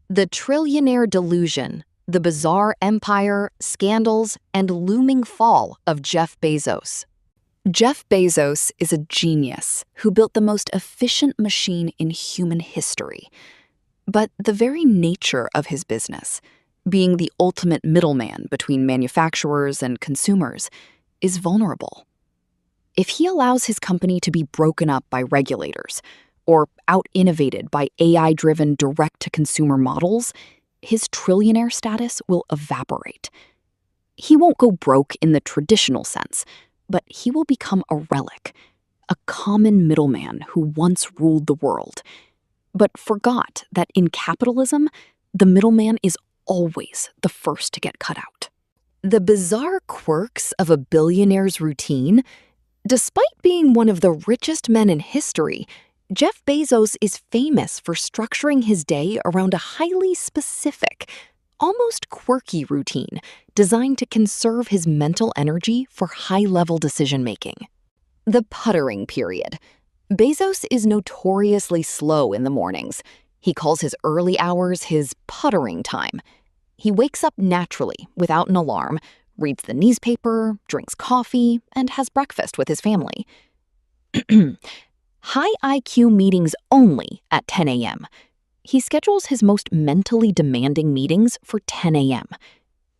The Trillionaire Delusion, the bizarre empire, scandals, and looming fall of Jeff Bezos. Jeff Bezos is a genius who built the most efficient machine in human history. But the very nature of his business, being the ultimate middleman between manufacturers and consumers, is vulnerable. If he allows his company to be broken up by regulators or out-innovated by AI-driven direct-to-consumer models, his trillionaire status will evaporate. He won't go broke in the traditional sense, but he will become a relic, a common middleman who once ruled the world, but forgot that in capitalism, the middleman is always the first to get cut out. The bizarre quirks of a billionaire's routine. Despite being one of the richest men in history, Jeff Bezos is famous for structuring his day around a highly specific, almost quirky routine designed to conserve his mental energy for high-level decision-making. The puttering period. Bezos is notoriously slow in the mornings. He calls his early hours his puttering time. He wakes up naturally, without an alarm, reads the newspaper, drinks coffee, and has breakfast with his family. High IQ meetings only at 10 a.m. He schedules his most mentally demanding meetings for 10 a.m.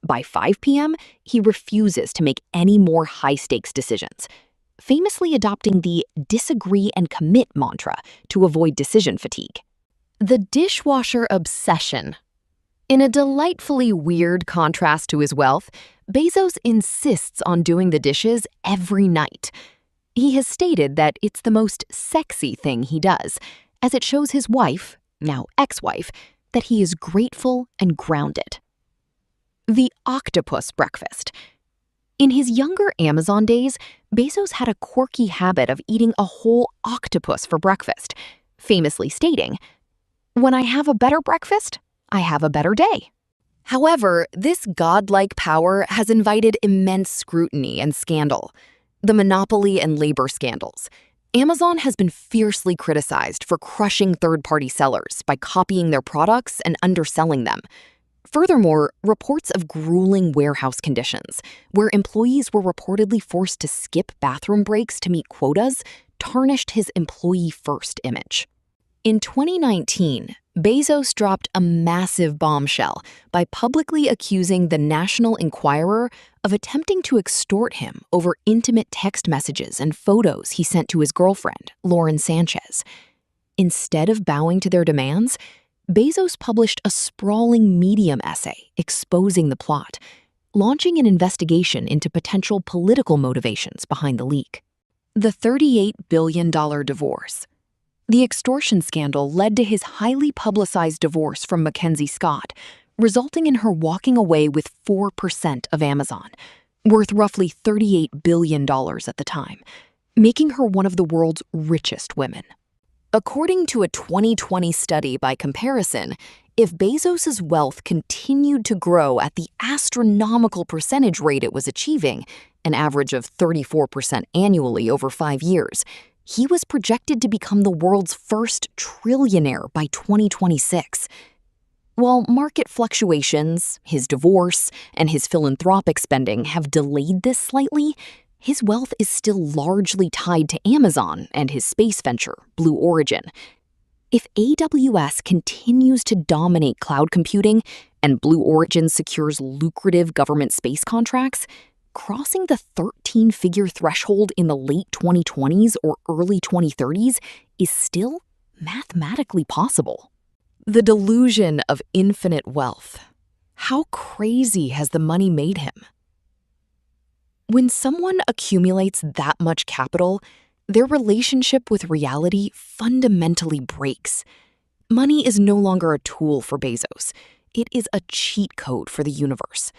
By 5 p.m., he refuses to make any more high-stakes decisions, famously adopting the disagree and commit mantra to avoid decision fatigue. The dishwasher obsession. In a delightfully weird contrast to his wealth, Bezos insists on doing the dishes every night. He has stated that it's the most sexy thing he does, as it shows his wife, now ex-wife, that he is grateful and grounded. The octopus breakfast. In his younger Amazon days, Bezos had a quirky habit of eating a whole octopus for breakfast, famously stating, "When I have a better breakfast, I have a better day." However, this godlike power has invited immense scrutiny and scandal. The monopoly and labor scandals. Amazon has been fiercely criticized for crushing third-party sellers by copying their products and underselling them. Furthermore, reports of grueling warehouse conditions, where employees were reportedly forced to skip bathroom breaks to meet quotas, tarnished his employee-first image. In 2019, Bezos dropped a massive bombshell by publicly accusing the National Enquirer of attempting to extort him over intimate text messages and photos he sent to his girlfriend, Lauren Sanchez. Instead of bowing to their demands, Bezos published a sprawling Medium essay exposing the plot, launching an investigation into potential political motivations behind the leak. The $38 billion divorce. The extortion scandal led to his highly publicized divorce from Mackenzie Scott, resulting in her walking away with 4% of Amazon, worth roughly $38 billion at the time, making her one of the world's richest women. According to a 2020 study by comparison, if Bezos' wealth continued to grow at the astronomical percentage rate it was achieving, an average of 34% annually over 5 years, he was projected to become the world's first trillionaire by 2026. While market fluctuations, his divorce, and his philanthropic spending have delayed this slightly, his wealth is still largely tied to Amazon and his space venture, Blue Origin. If AWS continues to dominate cloud computing and Blue Origin secures lucrative government space contracts, crossing the 13-figure threshold in the late 2020s or early 2030s is still mathematically possible. The delusion of infinite wealth. How crazy has the money made him? When someone accumulates that much capital, their relationship with reality fundamentally breaks. Money is no longer a tool for Bezos. It is a cheat code for the universe,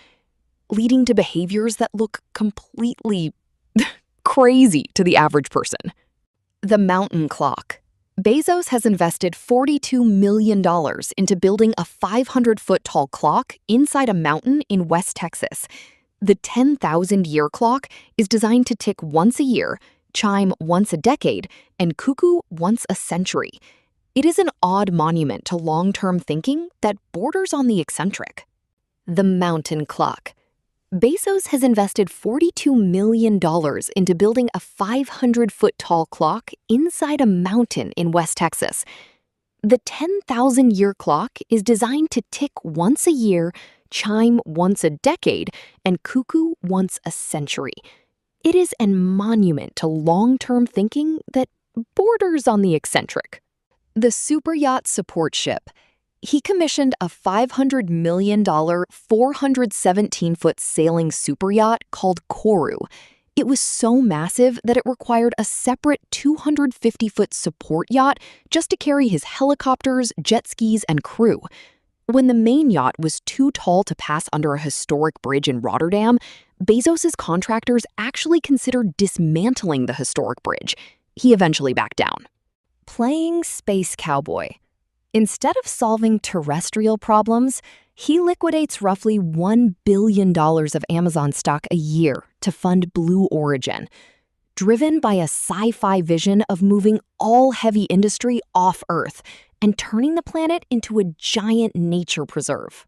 leading to behaviors that look completely crazy to the average person. The mountain clock. Bezos has invested $42 million into building a 500-foot-tall clock inside a mountain in West Texas. The 10,000-year clock is designed to tick once a year, chime once a decade, and cuckoo once a century. It is an odd monument to long-term thinking that borders on the eccentric. The mountain clock. Bezos has invested $42 million into building a 500-foot-tall clock inside a mountain in West Texas. The 10,000-year clock is designed to tick once a year, chime once a decade, and cuckoo once a century. It is a monument to long-term thinking that borders on the eccentric. The superyacht support ship. He commissioned a $500 million, 417-foot sailing superyacht called Koru. It was so massive that it required a separate 250-foot support yacht just to carry his helicopters, jet skis, and crew. When the main yacht was too tall to pass under a historic bridge in Rotterdam, Bezos's contractors actually considered dismantling the historic bridge. He eventually backed down. Playing space cowboy. Instead of solving terrestrial problems, he liquidates roughly $1 billion of Amazon stock a year to fund Blue Origin, driven by a sci-fi vision of moving all heavy industry off Earth and turning the planet into a giant nature preserve.